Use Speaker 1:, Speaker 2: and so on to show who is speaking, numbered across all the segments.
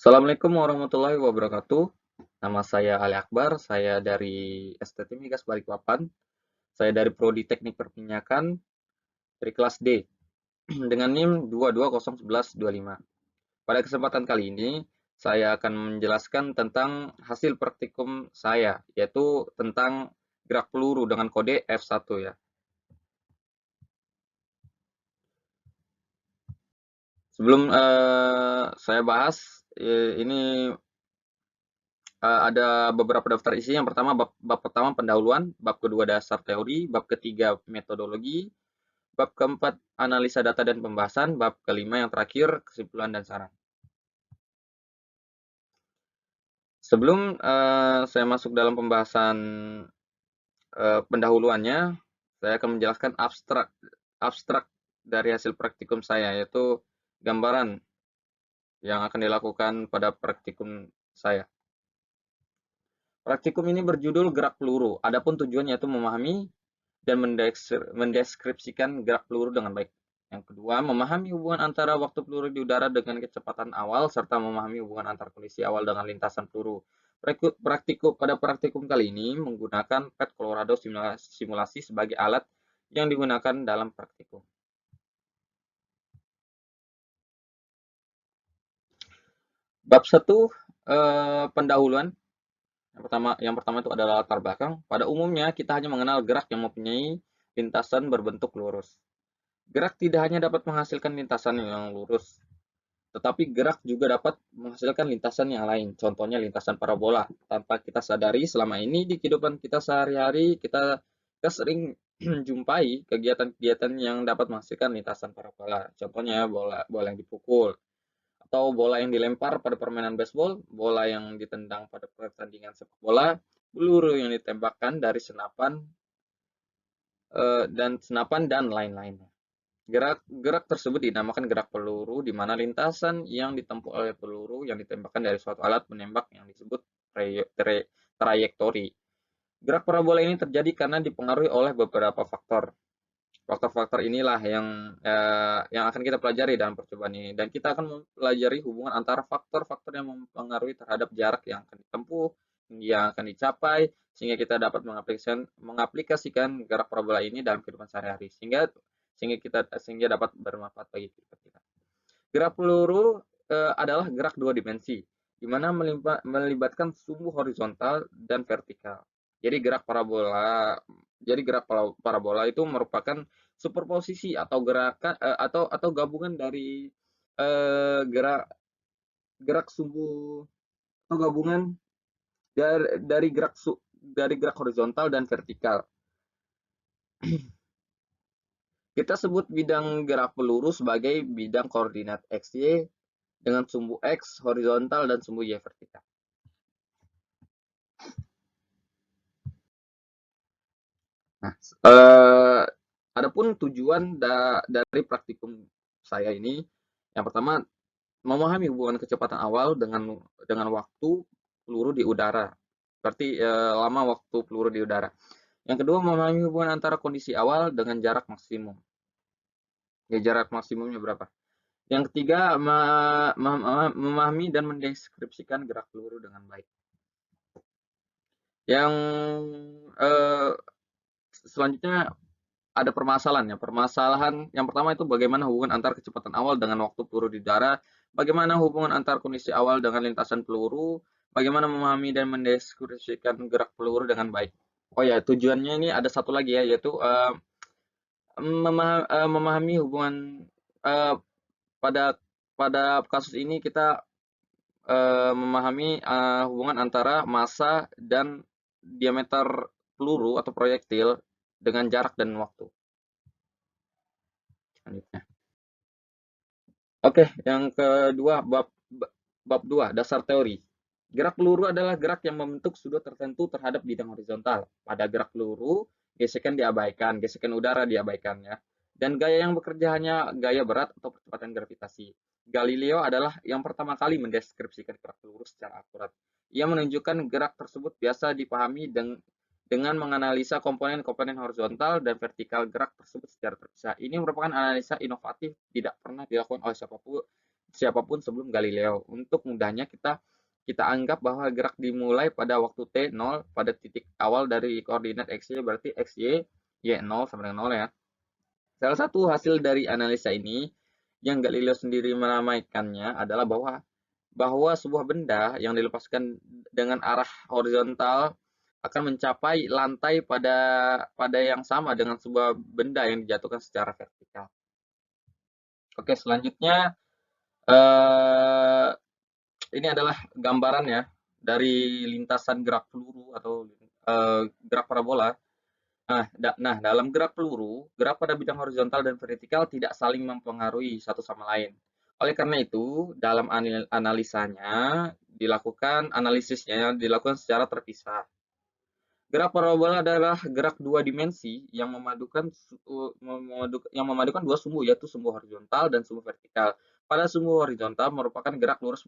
Speaker 1: Assalamualaikum warahmatullahi wabarakatuh. Nama saya Ali Akbar, saya dari STT Migas Balikpapan. Saya dari Prodi Teknik Perminyakan dari kelas D dengan NIM 2201125. Pada kesempatan kali ini, saya akan menjelaskan tentang hasil praktikum saya, yaitu tentang gerak peluru dengan kode F1 ya. Sebelum saya bahas, ini ada beberapa daftar isi. Yang pertama bab pertama pendahuluan, bab kedua dasar teori, bab ketiga metodologi, bab keempat analisa data dan pembahasan, bab kelima yang terakhir kesimpulan dan saran. Sebelum saya masuk dalam pembahasan pendahuluannya, saya akan menjelaskan abstrak abstrak dari hasil praktikum saya, yaitu gambaran yang akan dilakukan pada praktikum saya. Praktikum ini berjudul gerak peluru. Adapun tujuannya itu memahami dan mendeskripsikan gerak peluru dengan baik. Yang kedua, memahami hubungan antara waktu peluru di udara dengan kecepatan awal, serta memahami hubungan antar kondisi awal dengan lintasan peluru. Pada praktikum kali ini menggunakan PET Colorado simulasi sebagai alat yang digunakan dalam praktikum. Bab 1, pendahuluan. Yang pertama itu adalah latar belakang. Pada umumnya kita hanya mengenal gerak yang mempunyai lintasan berbentuk lurus. Gerak tidak hanya dapat menghasilkan lintasan yang lurus, tetapi gerak juga dapat menghasilkan lintasan yang lain, contohnya lintasan parabola. Tanpa kita sadari, selama ini di kehidupan kita sehari-hari, kita sering jumpai kegiatan-kegiatan yang dapat menghasilkan lintasan parabola. Contohnya bola bola yang dipukul, atau bola yang dilempar pada permainan baseball, bola yang ditendang pada pertandingan sepak bola, peluru yang ditembakkan dari senapan dan lain-lainnya. Gerak tersebut dinamakan gerak peluru, di mana lintasan yang ditempuh oleh peluru yang ditembakkan dari suatu alat penembak yang disebut trayektori. Gerak parabola ini terjadi karena dipengaruhi oleh beberapa faktor. Faktor-faktor inilah yang akan kita pelajari dalam percobaan ini, dan kita akan mempelajari hubungan antara faktor-faktor yang mempengaruhi terhadap jarak yang akan ditempuh, yang akan dicapai, sehingga kita dapat mengaplikasikan gerak parabola ini dalam kehidupan sehari-hari, sehingga dapat bermanfaat bagi kehidupan kita. Gerak peluru adalah gerak dua dimensi, di mana melibatkan sumbu horizontal dan vertikal. Jadi gerak parabola itu merupakan superposisi atau gerakan atau gabungan dari gerak gerak sumbu atau gabungan dari gerak horizontal dan vertikal. Kita sebut bidang gerak peluru sebagai bidang koordinat XY dengan sumbu X horizontal dan sumbu Y vertikal. Nah, adapun tujuan dari praktikum saya ini, yang pertama memahami hubungan kecepatan awal dengan waktu peluru di udara. Berarti lama waktu peluru di udara. Yang kedua, memahami hubungan antara kondisi awal dengan jarak maksimum. Ya, jarak maksimumnya berapa? Yang ketiga, memahami dan mendeskripsikan gerak peluru dengan baik. Yang selanjutnya ada permasalahan ya. Permasalahan yang pertama itu bagaimana hubungan antar kecepatan awal dengan waktu peluru di udara, bagaimana hubungan antar kondisi awal dengan lintasan peluru, bagaimana memahami dan mendeskripsikan gerak peluru dengan baik. Oh ya, tujuannya ini ada satu lagi ya, yaitu memahami hubungan uh, pada pada kasus ini kita memahami hubungan antara massa dan diameter peluru atau proyektil dengan jarak dan waktu. Selanjutnya. Oke, yang kedua bab 2, dasar teori. Gerak peluru adalah gerak yang membentuk sudut tertentu terhadap bidang horizontal. Pada gerak peluru, gesekan diabaikan, gesekan udara diabaikan ya. Dan gaya yang bekerja hanya gaya berat atau percepatan gravitasi. Galileo adalah yang pertama kali mendeskripsikan gerak peluru secara akurat. Ia menunjukkan gerak tersebut biasa dipahami dengan menganalisa komponen-komponen horizontal dan vertikal gerak tersebut secara terpisah. Ini merupakan analisa inovatif, tidak pernah dilakukan oleh siapapun sebelum Galileo. Untuk mudahnya kita anggap bahwa gerak dimulai pada waktu T0 pada titik awal dari koordinat XY, berarti XY Y0 sama dengan 0 ya. Salah satu hasil dari analisa ini yang Galileo sendiri meramaikannya adalah bahwa sebuah benda yang dilepaskan dengan arah horizontal akan mencapai lantai pada yang sama dengan sebuah benda yang dijatuhkan secara vertikal. Oke, selanjutnya ini adalah gambaran ya dari lintasan gerak peluru atau gerak parabola. Nah, dalam gerak peluru, gerak pada bidang horizontal dan vertikal tidak saling mempengaruhi satu sama lain. Oleh karena itu, dalam analisisnya dilakukan secara terpisah. Gerak parabola adalah gerak dua dimensi yang memadukan dua sumbu, yaitu sumbu horizontal dan sumbu vertikal. Pada sumbu horizontal merupakan gerak lurus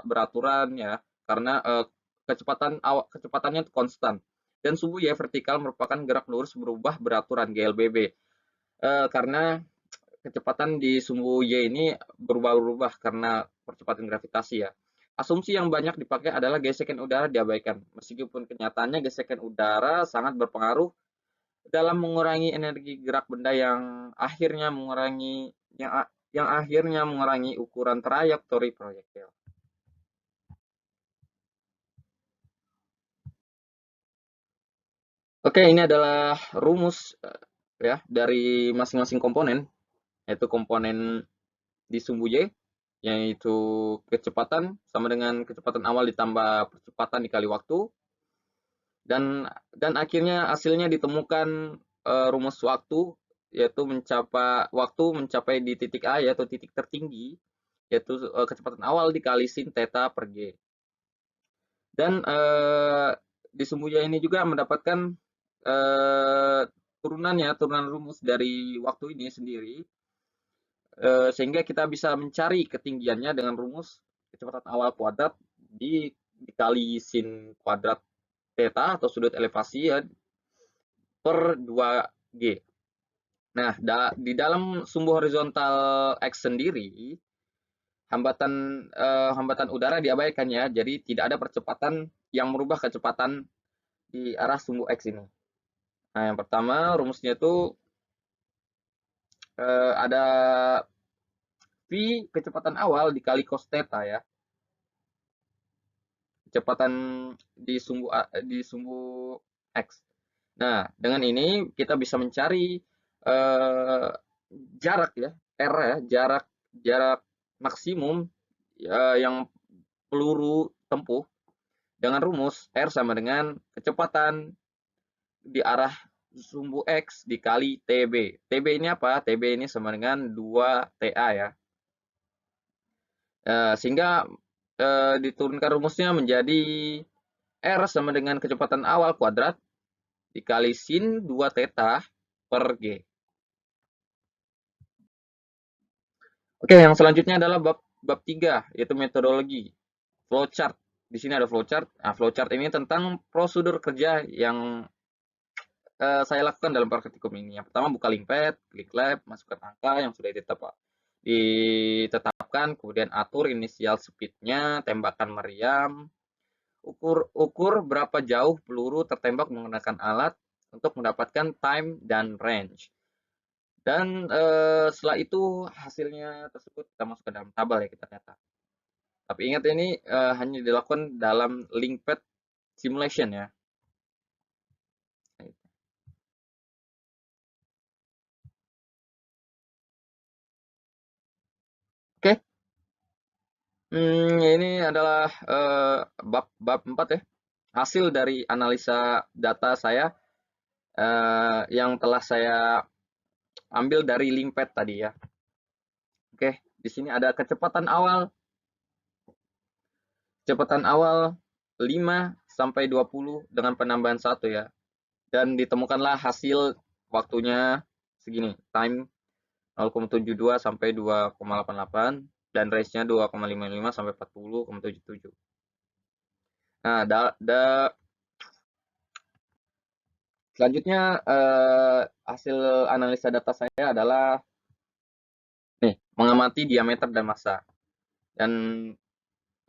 Speaker 1: beraturan ya, karena kecepatannya konstan. Dan sumbu Y vertikal merupakan gerak lurus berubah beraturan GLBB. Karena kecepatan di sumbu Y ini berubah-ubah karena percepatan gravitasi ya. Asumsi yang banyak dipakai adalah gesekan udara diabaikan, meskipun kenyataannya gesekan udara sangat berpengaruh dalam mengurangi energi gerak benda yang akhirnya mengurangi ukuran trayektori proyektil. Oke, ini adalah rumus ya dari masing-masing komponen, yaitu komponen di sumbu Y, yaitu kecepatan sama dengan kecepatan awal ditambah percepatan dikali waktu, dan akhirnya hasilnya ditemukan rumus waktu, yaitu waktu mencapai di titik A, yaitu titik tertinggi, yaitu kecepatan awal dikali sin theta per G. Dan di sumbu Y ini juga mendapatkan turunan rumus dari waktu ini sendiri, sehingga kita bisa mencari ketinggiannya dengan rumus kecepatan awal kuadrat dikali sin kuadrat theta atau sudut elevasi ya, per 2G. Nah, di dalam sumbu horizontal X sendiri, hambatan udara diabaikan ya, jadi tidak ada percepatan yang merubah kecepatan di arah sumbu X ini. Nah, yang pertama rumusnya itu ada V kecepatan awal dikali cos theta ya. Kecepatan di sumbu X. Nah, dengan ini kita bisa mencari jarak ya, R ya, jarak maksimum yang peluru tempuh dengan rumus R sama dengan kecepatan di arah sumbu X dikali TB. TB ini apa? TB ini sama dengan 2TA ya. Sehingga diturunkan rumusnya menjadi R sama dengan kecepatan awal kuadrat dikali sin 2 theta per G. Oke, yang selanjutnya adalah bab 3, yaitu metodologi. Flowchart. Di sini ada flowchart. Nah, flowchart ini tentang prosedur kerja yang saya lakukan dalam praktikum ini. Yang pertama buka linkpad, klik lab, masukkan angka yang sudah ditetapkan, kemudian atur inisial speed-nya, tembakan meriam, ukur berapa jauh peluru tertembak menggunakan alat untuk mendapatkan time dan range. Dan setelah itu hasilnya tersebut kita masukkan dalam tabel ya, kita catat. Tapi ingat ini hanya dilakukan dalam linkpad simulation ya. Oke, ini adalah bab 4 ya. Hasil dari analisa data saya yang telah saya ambil dari linkpad tadi ya. Oke, di sini ada kecepatan awal 5 sampai 20 dengan penambahan 1 ya. Dan ditemukanlah hasil waktunya segini, time 0,72 sampai 2,88 dan range-nya 2,55 sampai 40,77. Nah, selanjutnya hasil analisa data saya adalah nih, mengamati diameter dan massa. dan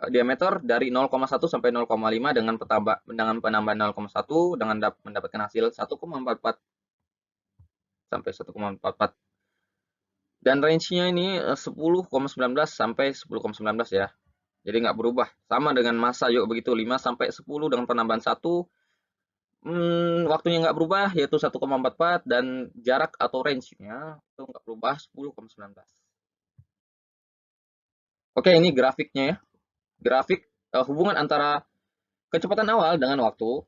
Speaker 1: diameter dari 0,1 sampai 0,5 dengan penambahan 0,1 dengan mendapatkan hasil 1,44 sampai 1,44. Dan range-nya ini 10,19 sampai 10,19 ya. Jadi nggak berubah. Sama dengan massa juga begitu, 5 sampai 10 dengan penambahan 1. Waktunya nggak berubah, yaitu 1,44, dan jarak atau range-nya itu nggak berubah, 10,19. Oke, ini grafiknya ya. Grafik hubungan antara kecepatan awal dengan waktu.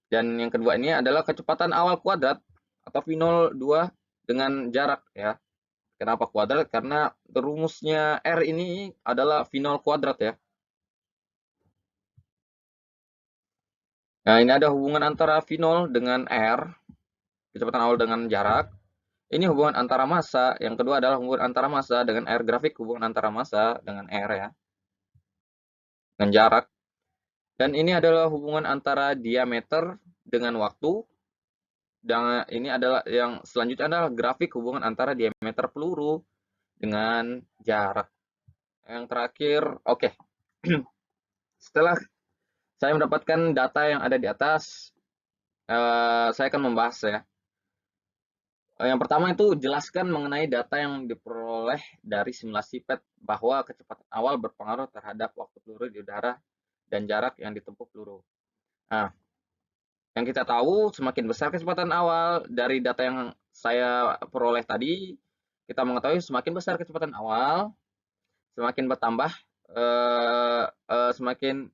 Speaker 1: Dan yang kedua ini adalah kecepatan awal kuadrat atau V02 dengan jarak ya. Kenapa kuadrat? Karena rumusnya R ini adalah V0 kuadrat ya. Nah, ini ada hubungan antara V0 dengan R, kecepatan awal dengan jarak. Ini hubungan antara massa. Yang kedua adalah hubungan antara massa dengan R, grafik hubungan antara massa dengan R ya, dengan jarak. Dan ini adalah hubungan antara diameter dengan waktu. Dan ini adalah yang selanjutnya adalah grafik hubungan antara diameter peluru dengan jarak. Yang terakhir, oke. Setelah saya mendapatkan data yang ada di atas, saya akan membahas ya. Yang pertama itu jelaskan mengenai data yang diperoleh dari simulasi PET bahwa kecepatan awal berpengaruh terhadap waktu peluru di udara dan jarak yang ditempuh peluru. Nah, yang kita tahu semakin besar kecepatan awal dari data yang saya peroleh tadi, kita mengetahui semakin besar kecepatan awal, semakin bertambah semakin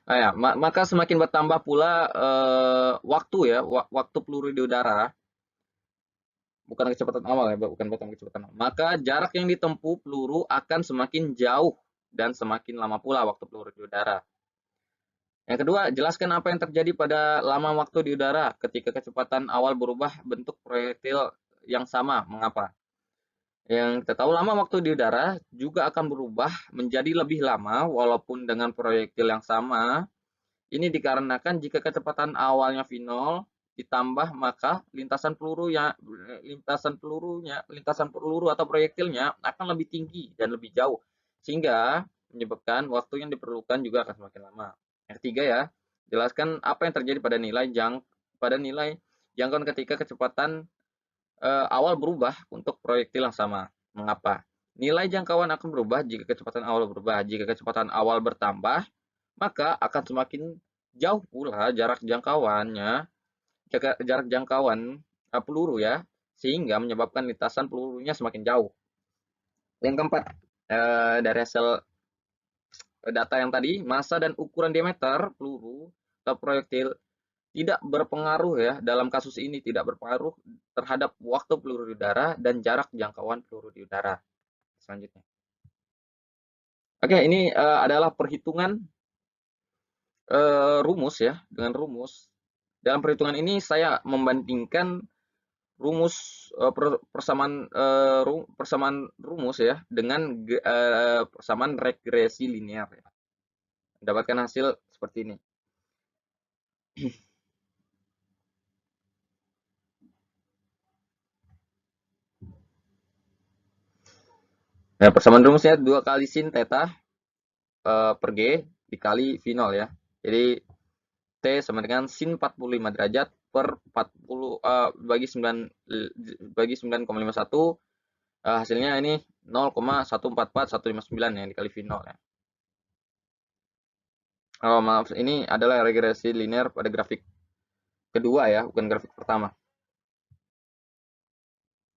Speaker 1: ya, maka semakin bertambah pula waktu ya, waktu peluru di udara, bukan kecepatan awal ya, bukan kecepatan awal. Maka jarak yang ditempuh peluru akan semakin jauh dan semakin lama pula waktu peluru di udara. Yang kedua, jelaskan apa yang terjadi pada lama waktu di udara ketika kecepatan awal berubah bentuk proyektil yang sama. Mengapa? Yang kita tahu lama waktu di udara juga akan berubah menjadi lebih lama walaupun dengan proyektil yang sama. Ini dikarenakan jika kecepatan awalnya V0 ditambah maka lintasan peluru atau proyektilnya akan lebih tinggi dan lebih jauh sehingga menyebabkan waktu yang diperlukan juga akan semakin lama. Yang ketiga ya, jelaskan apa yang terjadi pada nilai jangkauan ketika kecepatan awal berubah untuk proyektil yang sama. Mengapa? Nilai jangkauan akan berubah jika kecepatan awal berubah. Jika kecepatan awal bertambah, maka akan semakin jauh pula jarak jangkauan peluru ya, sehingga menyebabkan lintasan pelurunya semakin jauh. Yang keempat, dari hasil data yang tadi, massa dan ukuran diameter peluru atau proyektil tidak berpengaruh ya, dalam kasus ini tidak berpengaruh terhadap waktu peluru di udara dan jarak jangkauan peluru di udara. Selanjutnya. Oke, ini adalah perhitungan rumus ya, dengan rumus. Dalam perhitungan ini saya membandingkan rumus persamaan rumus ya dengan persamaan regresi linear ya. Mendapatkan hasil seperti ini. Nah, persamaan rumusnya 2 kali sin theta per G dikali V0 ya. Jadi T sama dengan sin 45 derajat per 40 bagi 9,51 hasilnya ini 0,144159 yang dikali V0 ya. Oh maaf, ini adalah regresi linear pada grafik kedua ya, bukan grafik pertama.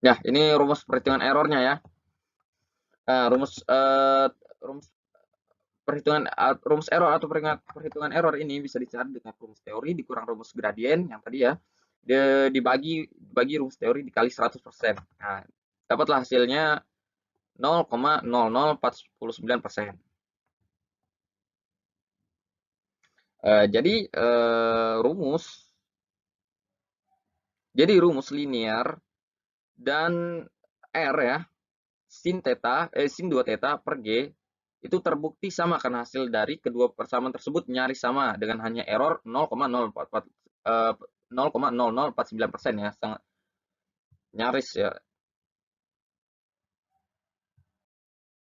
Speaker 1: Nah, ini rumus perhitungan errornya ya. Rumus error atau perhitungan error ini bisa dicari dengan rumus teori dikurang rumus gradien yang tadi ya, dibagi rumus teori dikali 100%. Nah, dapatlah hasilnya 0,00409%. Jadi rumus linear dan R ya, sin 2 theta per G itu terbukti sama karena hasil dari kedua persamaan tersebut nyaris sama dengan hanya error 0,0049% ya, sangat nyaris ya.